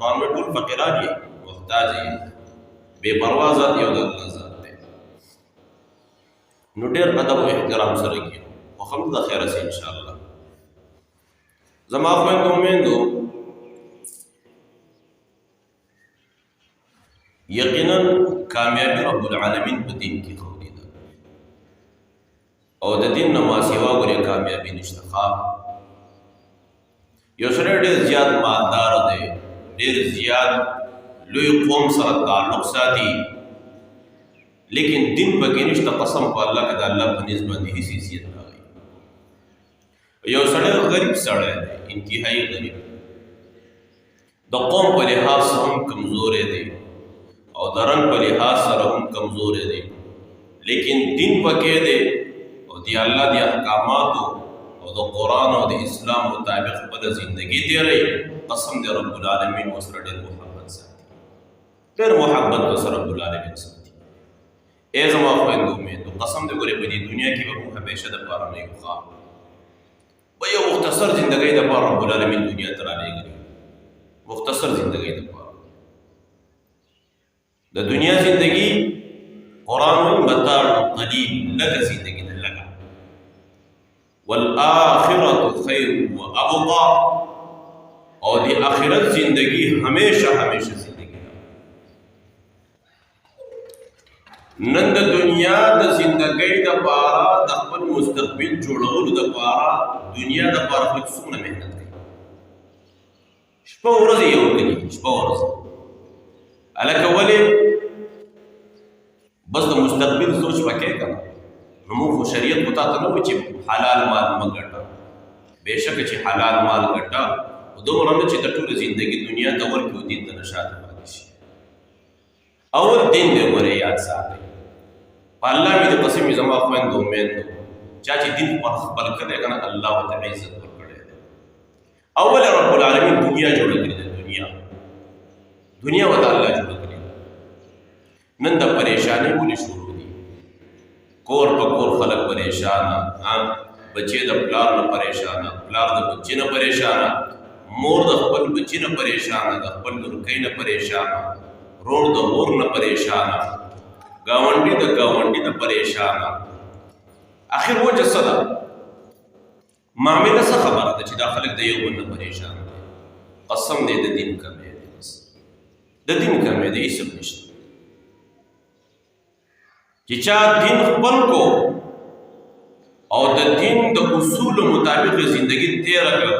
قرآن میں ټول فقیران یې محتاج یې بے پروا ذات یو د الله ذات دی نو ډېر ادب او احترام سره کېږو خو هم د خیره سي انشاءالله زما خویندو میندو یقینا کامیابی رب العالمین په دین کې ښودې ده او د دین نه ما سوا ګورې کامیابي نشته ښه یو سړی ډېر زیات مالدار دی ډېر زیات لوی قوم سره تعلق ساتي لیکن دین پکې نشته قسم په الله که د الله په نسبت باندې هېڅ حیثیت نه لري یو سړی غریب سړی دی انتهایي غریب د قوم په لحاظ هم کمزوری دی او د رنګ په لحاظ سره هم کمزوری دی لیکن دین پکې دی او د الله د احکاماتو او د قرآن او د اسلام مطابق خپله زندګي تېروي قسم دی رب العالمین ورسره ډېر محبت ساتي ډېر محبت ورسره رب العالمین ساتي ای زما خویندو میندو قسم دی ګورې په دې دنیا کې به موږ همیشه دپاره نه یو ښه په یو مختصر زندګۍ دپاره رب العالمین دنیا ته رالېږلي مختصر زندګۍ دپاره د دنیا زندگی قرآن وی متاع قلیل لگا زندگی ده لگا والآخرت خیر و ابقا اور دی آخرت زندگی ہمیشہ ہمیشہ زندگی ده نن د دنیا د زندگی د پارا د خپل مستقبل جوړولو د پارا دنیا د پارا خلک څومره محنت کوي شپه ورځ یو کوي شپه ورځ الکه ولې بس د مستقبل سوچ پکې کنه نو موږ شریعت کو ته نه و چې حلال مال مګټه بهشکه چې حلال مال ګټه او دومره نه چې د ټول ژوندۍ دنیا ته ورکو دین ته نشاط پاتې شي اول دین دې ورې یاد ساتي په الله مې د قسم زما خويندو میندو چا چې دین په خپل کړه کنه الله تعالی عزت ورکړي اول رب العالمین دنیا جوړ کړې ده دنیا وته الله جوړ کړی نن د پریشانی ولې شروع دي کور په کور خلک پریشان بچې د پلار نه پریشان پلار د بچې نه پریشان مور د خپل بچې نه پریشان د خپل لورکۍ نه پریشان رور د مور نه پریشان گاونډي د گاونډي نه پریشان اخر وجه څه ده معامله څه خبره ده چې دا خلک د یو بل نه پریشان دي قسم دې د دین کمې د دین کمې د هیڅ نشته چې چا دین خپل کو او د دین د اصول مطابق زندگی تیر کړ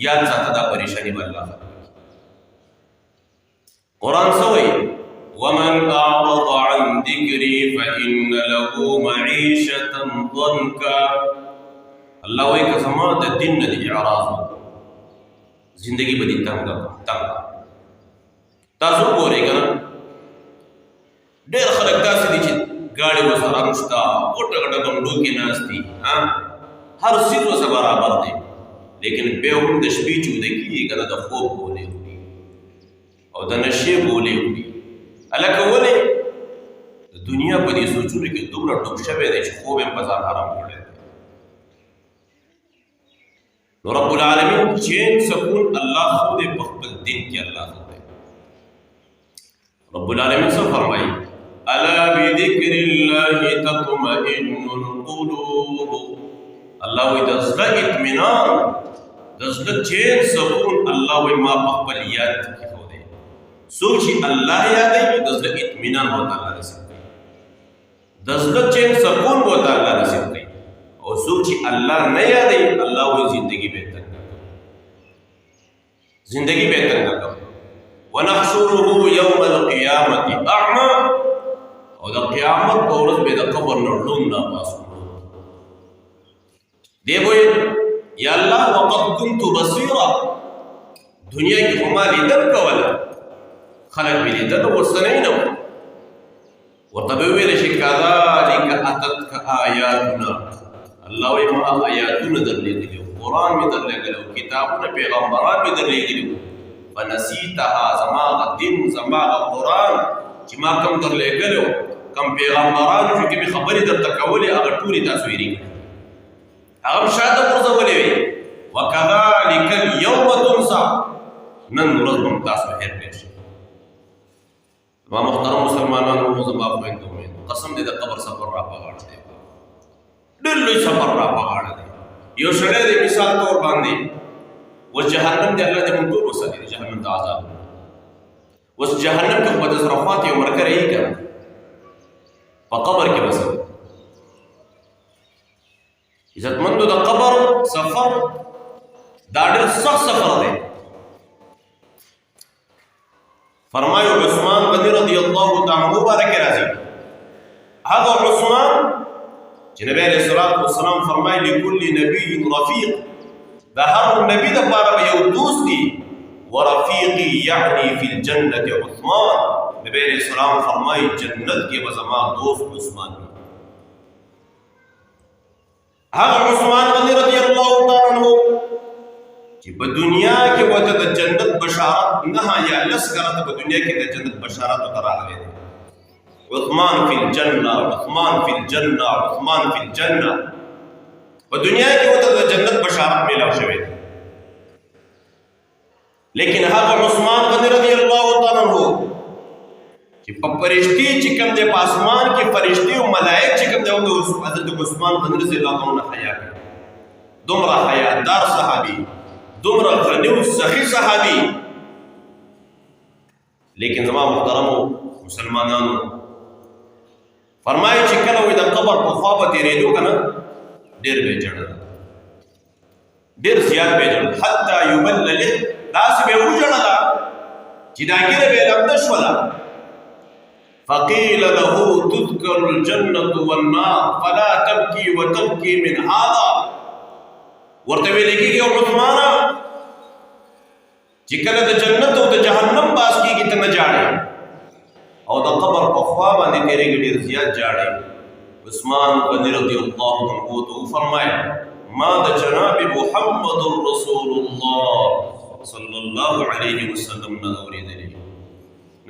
یاد ساته دا پریشانی به الله قرآن سوئی ومن اعرض عن ذکری فإن له معیشة ضنکا الله وی که زما د دین نه د اعراض زندگی به دې تنګ تاسو ګورئ کنه ډېر خلک داسې دي چې ګاډي ورسره نشته غټه غټه بنګلو کې ناست دي هر څیز ورسره برابر دی لیکن بیا هم د شپې چودې کېږي کنه د خوب ګولې وړي او د نشې ګولې وړي هلکه ولې د دنیا په دې سوچونو کې دومره ډوب شوی دی چې خوب یې په ځان حرام کړی دی نو رب العالمین چین سکون الله خود په خپل دین کې الله رب العالمین سے فرمائی الا بذکر اللہ تطمئن القلوب اللہ وی دزلہ اطمینان دزلہ چین سکون اللہ وی ما پخبل یاد کی ہو دے سوچی اللہ یاد ہے دزلہ اطمینان ہوتا اللہ رسیم گئی دزلہ چین سکون ہوتا اللہ رسیم گئی اور سوچی اللہ نہ یاد ہے اللہ وی زندگی بہتر زندگی بہتر نہ کرو ونحشره يوم القيامة أعمى او دا قیامت پورز بے دا قبر نرلون نا پاسو دے بوئی یا اللہ وقد كنت بصیرا دنیا کی خما لیدن کولا خلق بھی لیدن ورسنینو ورطبوی لشی کذالک اتتک آیاتنا اللہ وی ما آیاتنا در لے گلیو قرآن میں در لے گلیو کتابنا پیغمبران میں در لے گلیو فنسیتها زماغ دین زماغ قرآن چی ما کم در لے گلیو کم پیغمبران جو کمی خبری در تکولی اگر توری تاسویری اگر شاید پرزا ولی وی وکذالک اليوم تنسا نن ورځ به تاسو هېر کړئ شي. ما محترم مسلمانانو، زما خویندو میندو، قسم دې د قبر سفر را په غاړه دی، ډېر لوی سفر را په غاړه دی. یو سړی د مثال طور باندې اوس جهنم دی، الله دې موږ ټول وساتي د جهنم د عذاب. اوس جهنم کې خو به د سره خواته یو ملګری یي که نه، په قبر کې به څه دی؟ عزتمندو د قبر سفر دا ډېر سخت سفر دی. فرمایو عثمان غني رضی الله تعالی عنہ بارک راځي، هغه عثمان چې نبی علیہ الصلوۃ والسلام فرمایي لكل نبی رفیق، دا هر نبی د پاره به یو دوست دی. ورفیقی یعنی فی الجنة عثمان، نبی علیہ السلام فرمایي جنت کې به زما دوست عثمان دی. هغه عثمان غني رضی الله تعالی عنہ چې په دنیا کې وته د جنت بشارت نه یا لس کرته په دنیا کې د جنت بشارت راغلی دی. عثمان فی الجنه، عثمان فی الجنه، عثمان فی الجنه، په دنیا کې وته د جنت بشارت میلاو شوی دی. لیکن هغه عثمان غني رضی الله تعالی عنہ چې په فرشتي چې کوم د آسمان کې فرشتي او ملائک چې کوم د حضرت عثمان غني رضی الله عنه حیا کوي. دومره حیادار صحابي، دومره غني او سخي صحابي. لیکن زما محترمو مسلمانانو فرمایي چې کله وي د قبر په خوا به تېرېدو که نه، ډېر به یې ژړل، ډېر زیات به یې ژړل، حتی یبلل، داسې به یې وژړله چې دا ږیره به یې لمده شوله. فقیل له تذکر الجنة والنار فلا تبکي وتبکي من هذا، ورته ویل کېږي او عثمانه چې کله د جنت او د جهنم باس کېږي ته نه جاړې، او د قبر په خوا باندې تېرېږي ډېر زیات جاړې. عثمان غني رضی الله عنه ته وفرمایل ما د جناب محمد رسول الله صلی الله علیه وسلم نه اورېدلي.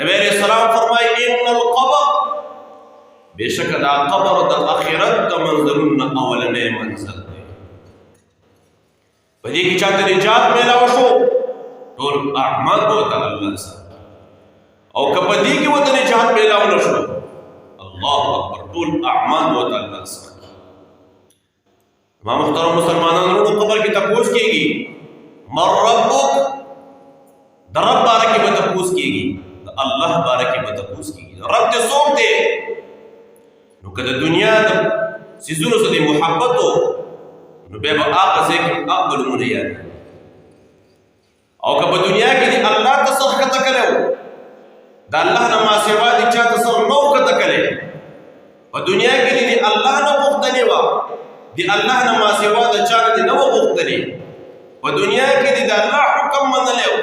نبی علیہ السلام فرمایي ان القبر، بېشکه دا قبر د آخرت د منزلونو نه اولنی منزل دی. په دې کې چاته نجات میلاو شو، ټول اعمال به ورته الله ساتي، او که په دې کې ورته نجات میلاو نه شو، الله اکبر، ټول اعمال به ورته الله ساتي. ما محترم مسلمانانو، قبر کې تپوس کېږي من ربک، د رب باره کې به تپوس کېږي، د الله باره کې به تپوس کېږي رب دې څوک دی. نو که د دنیا د څیزونو سره د محبت و، نو بیا به هغه ځای کې هغه نومونه یاد، او که په دنیا کې د الله ته څه ښکته کړی و، د الله نه ما سوا د چا ته څه نه و ښکته کړی، په دنیا کې د الله نه غوښتنې وه، د الله نه ما سوا د چا نه نه وه غوښتنې، په دنیا کې د الله حکم منلی و،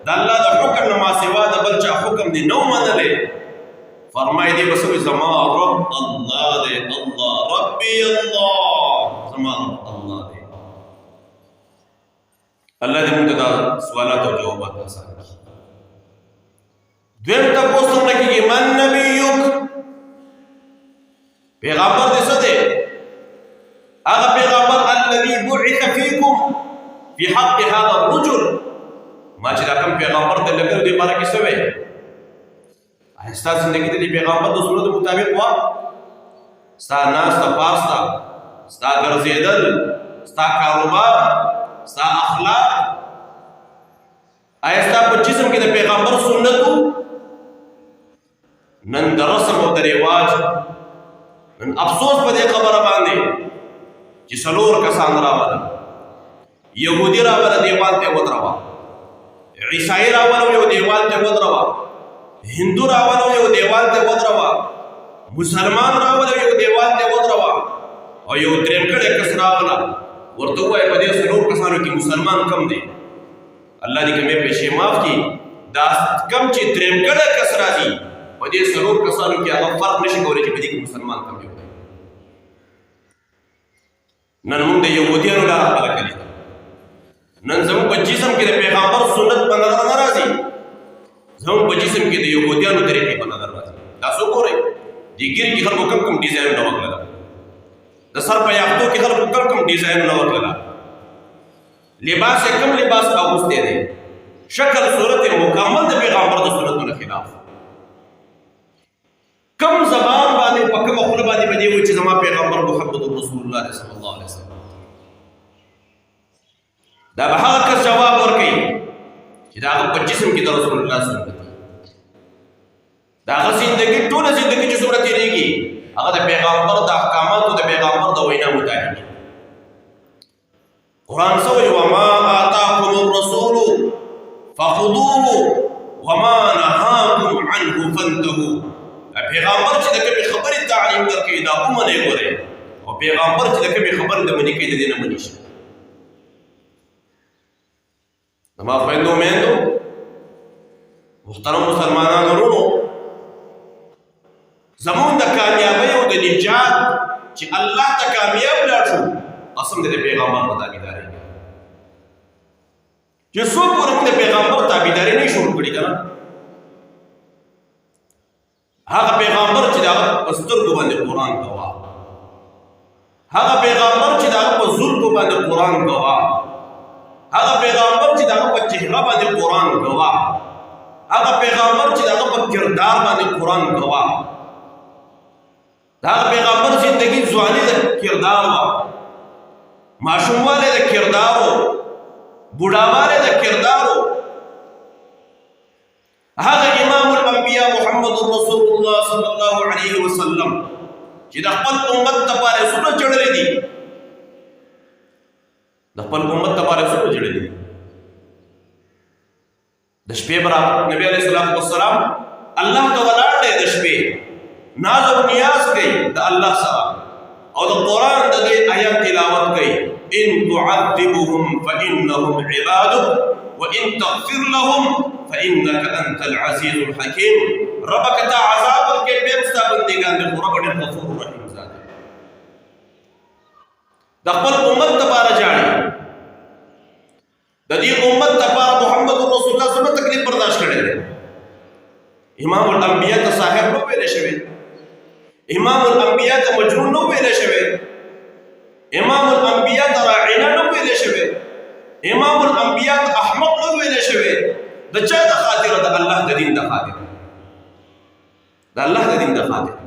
د الله د حکم نه ما سوا د بل چا حکم دې نه و منلی. فرمایي دې به څه وي، زما رب الله دی، الله ربي الله، زما رب الله دی. الله دې موږ ته دا سوالات او جوابات آسان کړي. دویم تپوس څنګه کېږي من نبیک، پیغمبر دې څه دی؟ هغه پیغمبر الذي بعث فيكم في حق هذا الرجل، ما چې دا کوم پیغمبر د لګر دې باره کې څه وایي؟ ستا زندگی د پیغمبر د سنت مطابق وا، ستا ناسته پاسته، ستا ګرځېدل، ستا کاروبار، ستا اخلاق، آیا ستا په جسم کې د پیغمبر سنت و؟ نن د رسم او د رواج، نن افسوس په دې خبره باندې چې څلور کسان راوله، یهودي راوله دیوال ته ودروه، عیسائی راوله یو دیوال ته ودروه، هندو راوله یو دیوال ته ودروه، مسلمان راوله یو دیوال ته ودروه، او یو دریم کړی کس راوله، ورته ووایه په دې څلور کسانو کې مسلمان کم دی؟ الله دې کمې پیسې معاف کړي، دا کم چې دریم کړی کس راځي په دې څلور کسانو کې هغه فرق نشي کولی چې په دې کې مسلمان کم دی. نن موږ د یهودیانو لاره خپله کړې ده، نن زموږ په جسم کې د پیغمبر سنت په نظر نه راځي، زموږ په جسم کې د یهودیانو طریقې په نظر راځي. تاسو ګورئ د ګیرې کې خلکو کم کم ډیزاینونه وکړله، د سر په یافتو کې خلکو کم کم ډیزاینونه وکړله، لباس یې کم لباس اغوستی دی، شکل صورت مکمل د پیغمبر د سنتونو خلاف. کم زبان باندې په کومه خوله باندې به دې وایي چې زما پیغمبر محمد رسول الله صلی الله علیه وسلم، دا به هغه کس جواب ورکوي چې د هغه په جسم کې د رسول الله سنت دي. د هغه زندګي ټوله زندګي چې څومره تېرېږي هغه د پیغمبر د احکاماتو د پیغمبر د وینا مطابق. قرآن څه وایي؟ وما آتاکم الرسول فخذوه وما نهاکم عنه فانتهوا. پیغمبر چې د کومې خبرې تعلیم درکوي دا ومنئ ګورئ، او پیغمبر چې د کومې خبرې د منې کوي د دې نه منې شي. زما خویندو میندو، محترم مسلمانانو ورونو، زمون د کامیابۍ او د نجات چې الله ته کامیاب لاړ شو قسم دې د پیغمبر په تابعدارۍ چې څوک پورې موږ د پیغمبر تابعداري نه شروع کړي که نه، هغه پیغمبر چې د هغه په سترګو باندې قرآن ګواه، هغه پیغمبر چې د هغه په زلفو باندې قرآن ګواه، هغه پیغمبر چې د هغه په چهره باندې قرآن ګواه، هغه پیغمبر چې د هغه په کردار باندې قرآن ګواه، د هغه پیغمبر زندگی ځواني د کردار وه، ماشوموالی د کردار و، بوډاوالی د کردار و. هغه امام الانبیاء محمد رسول الله صلی الله علیه وسلم چې د خپل امت دپاره څومره جړلی دي، د خپل امت دپاره څومره جړلی دي. د شپې به نبی علیه السلام الله ته ولاړ دی، د شپې ناز او نیاز کوي د الله سره، او د قرآن د دې آیات تلاوت کوي. ان تعذبهم فانهم عبادك وان تغفر لهم فانك انت العزيز الحكيم. ربك تا عذاب ورکړي بیا ستا بندګان دي، خو رب ډېر غفور رحیم ذات دی. د خپل امت دپاره جاړي، د دې امت دپاره محمد رسول الله څومره تکلیف برداشت کړی دی. امام الانبیاء ته ساحر نه ویلی شوی، امام الانبیاء ته مجنون نه ویلی شوی، امام الانبیاء ته راعینه نه ویلی شوی، امام الانبیاء ته احمق نه ویلی شوی. د چا د خاطره؟ د الله د دین د خاطره، د الله د دین د خاطره.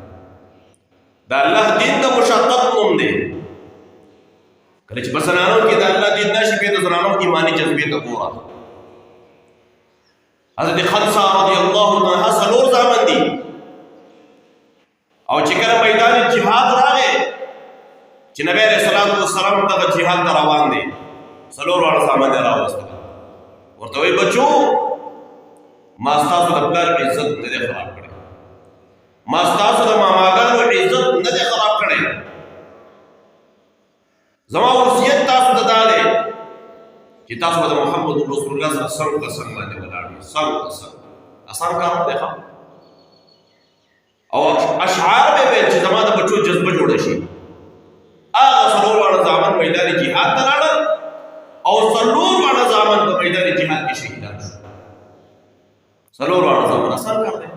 د الله دین د مشقت نوم دی. کله چې په زنانو کې د الله دین راشي بیا د زنانو ایماني جذبې ته ګوره. حضرت خنسا رضی الله عنها څلور زامن دي، او چې کله میدان جهاد راغی چې نبی علیه الصلاة والسلام دغه جهاد ته روان دی، څلور واړه زامن یې راوستل. ورته وایي بچو ما ستاسو د پلار عزت نه دی خراب کړی، ما ستاسو د ماماګانو عزت نه دی خراب کړی. زما وصیت تاسو ته دا دی چې تاسو به د محمد رسول الله سره څنګ په څنګ باندې ولاړ وي، څنګ په څنګ. اسان کار نه دی ښه. او اشعار به ویل چې زما د بچو جذبه جوړه شي. هغه څلور واړه زامن میدان جهاد ته لاړل، او څلور واړه زامن په میدان جهاد کې شهیدان شو. څلور واړه زامن اسان کار دی.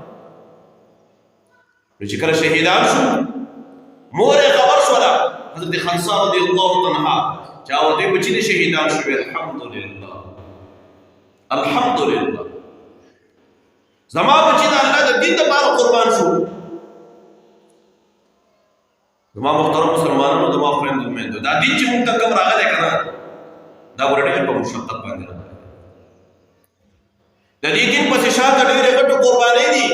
نو چې کله شهیدان شو مور یې خبر شوله، حضرت خنسا رضی الله عنها چې ورته بچي دې شهیدان شوي. الحمدلله الحمدلله زما بچي د الله د دین لپاره قربان شو. زما محترم مسلمانانو، زما خویندو میندو، دا دین چې موږ ته کوم راغلی که نه دا ډېر په مشقت باندې راغلی. د دې دین پسې شاته ډېرې غټې قربانۍ دي.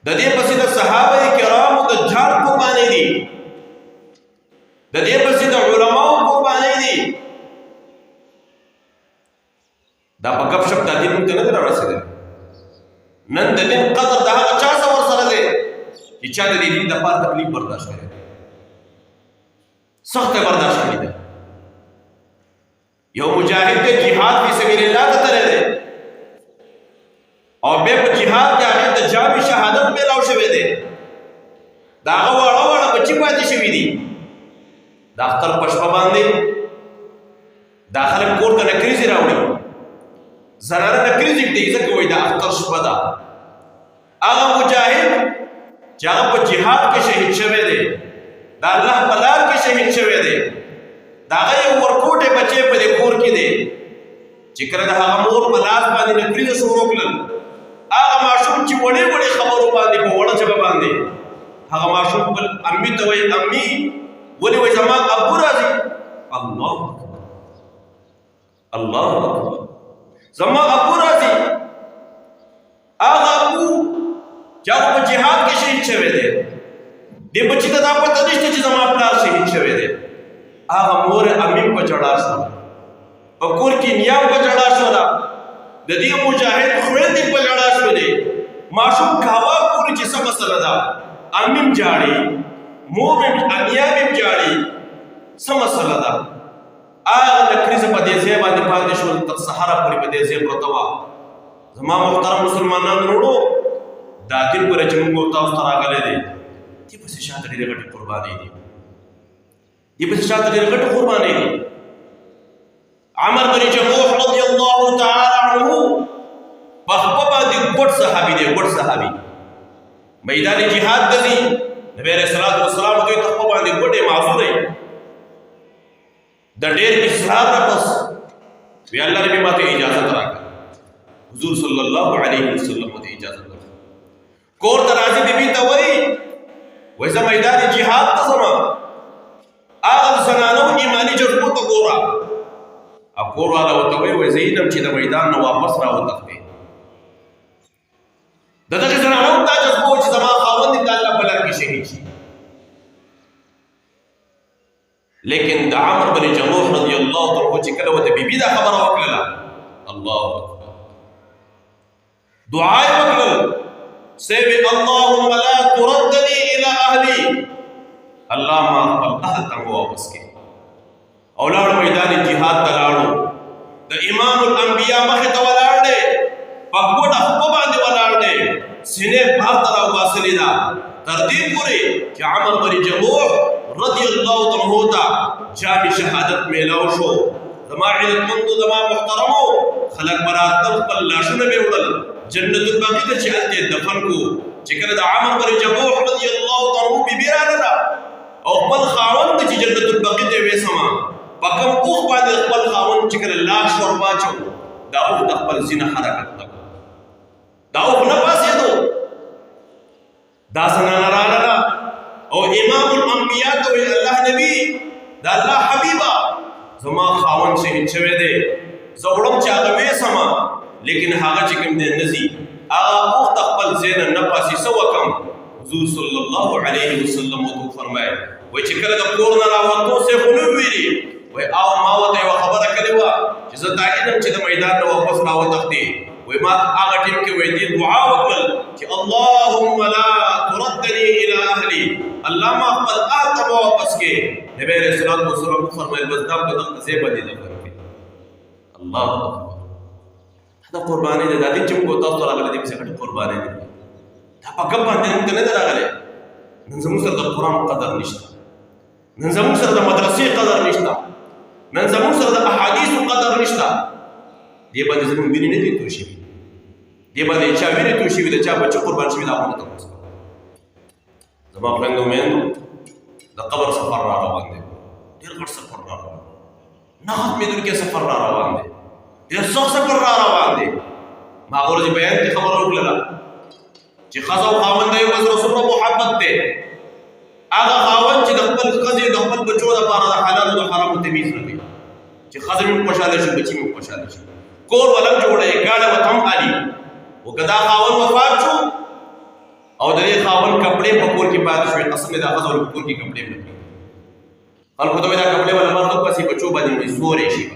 د دې پسې د صحابه کرامو د جان قربانۍ دي. د دې پسې د علماو قربانۍ دي. دا په ګپ شپ دا دین موږ ته نه دی راورسېدلی. نن د دین قدر د هغه چا څه ورسره دی چې چا د دې دین دپاره تکلیف برداشت کړی دی، سخت برداشت کړی دی. یو مجاهد دی جهاد فی سبیل الله ته تللی دی، او بیا په جهاد کې هغې ته جام شهادت میلاو شوی دی. د هغه واړه واړه بچي پاتې شوي دي. د اختر په شپه باندې دا خلک کور ته نکریزې راوړي، زنانه نکریزې ږدي، ځکه وایي د اختر شپه ده. هغه مجاهد چې هغه په جهاد کې شهید شوی دی، د الله په لار کې شهید شوی دی، د هغه یو ورکوټی بچی په دې کور کې دی چې کله د هغه مور په لاس باندې نکریزه شروع کړل هغه ماشوم چې وړې وړې خبرو باندې په وړه ژبه باندې هغه ماشوم خپل امي ته وایي امي ولې وایي زما ابو راځي الله اکبر الله اکبر زما ابو راځي هغه ابو چې هغه په جهاد کې شهید شوی دی دې بچي ته دا پته نشته چې زما پلار شهید شوی دی هغه مور امي په جړا شوه په کور کې نیا په جړا شوه د دې مجاهد خویندې په جړا شولې ماشوم کاوا پورې چې څه مسله ده امیم جاړي مور مې انیا مې جاړي څه مسله ده هغه نکریزه په دې ځای باندې پاتې شول تر سهاره پورې په دې ځای پرته وه زما محترم مسلمانانو وروڼو دا دین پورې چې موږ تاسو ته راغلی دی دې پسې شاته ډېرې غټې قربانۍ دي دې پسې شاته ډېرې غټې قربانۍ دي عمر بن جموح رضی الله تعالی عنه په خپل باندې ګډ صحابي دی ګډ صحابي میدان جهاد ته ځي نبی رسول الله والسلام دوی ته خپل باندې ګډه معذور دی د ډېر اصرار پس وی الله نبی ماته اجازه راکړه حضور صلی الله علیه وسلم ته اجازه ورکړه کور ته راځي بیبي ته وایي وایي میدان جهاد ته ځم هغه زنانو ایماني جذبو ته ګوره کور والا ورته وایي زینب چې د میدان نه واپس راوتښتې د دغې زنانو دا جذبه چې زما خاوند د الله په لار کې شهید شي لیکن د عمر بن جموح رضی الله عنه چې کله ورته بیبي دا خبره وکړله الله اکبر دعا یې وکړل سوی اللهم لا تردني الى اهلي الله ما خپل اهل ته واپس کړي او لاړ میدان جهاد ته لاړو د امام الانبیاء مخې ته ولاړ دی په ګوډه خپه باندې ولاړ دی سینې بهر ته راوباسلې ده تر دې پورې چې عمر بن جموح رضی الله عنه ته جام شهادت میلاو شو زما عزتمندو زما محترمو خلک به راتلل خپل لاشونه به وړل جنت البقیع ته چې هلته دفن کو چې کله د عمر بن جموح رضی الله عنه بیبي راغله او خپل خاوند چې جنت البقیع ته ویسما په کوم اوښ باندې خپل خاوند چې کله لاش ور واچو دا اوښ د خپل زینه حرکت نه دا اوښ نه پاسېدو دا زنانه راغله او امام الانبیاء ته ویل الله نبی دا الله حبیبه زما خاوند شهید شوی دی زه وړم چې هغه ویسمه لیکن هغه چې کوم دی نه ځي هغه اوښ د خپل ځای نه نه پاسې څه وکړم حضور صلی الله علیه وسلم ورته وفرمایل وایي چې کله د کور نه راوتو څه خو نه ویلي وای او ما ورته یوه خبره کړې وه چې زه دا علم چې د میدان نه واپس راوتښتې وای ما هغه ټیم کې وایي دې دعا وکړل چې اللهم لا تردني الى اهلي الله ما خپل اهل ته واپس کړې نبی علیه الصلاة والسلام وفرمایل بس دا په دغه ځای باندې دفن کړې الله اکبر دا قرباني ده دا دې چې موږ تاسو ته راغلي دي پسې غټې قرباني دي دا په ګپ باندې موږ ته نه ده راغلی نن زموږ سره د قرآن قدر نشته نن زموږ سره د مدرسې قدر نشته نن زموږ سره د احادیثو قدر نشته دې باندې زموږ وینې نه دي توی شوي دې باندې چا وینې توی شوي د چا بچه قربان شوي دا خو نه تپوس کوه زما خویندو میندو د قبر سفر را روان دی ډېر غټ سفر را روان نه ختمېدونکی سفر را روان دی ډېر سخت سفر را روان دی ما هغه ورځې بیان کې خبره وکړله چې ښځه او خاوند د یو بل سره څومره محبت دی هغه خاوند چې د خپل ښځې د خپل بچو دپاره د حلالو د حرامو تمیز نه کوي چې ښځه مې خوشحاله شي بچي مې خوشحاله شي کور ولم جوړوي ګاډه ورته هم الي خو که دا خاوند وفات شو او د دې خاوند کپړې په کور کې پاتې شوې قسم یې دا ښځه ورته په کور کې کپړې نه کړي خلکو ته وایي دا کپړې به له مرګ پسې بچو باندې سوری شي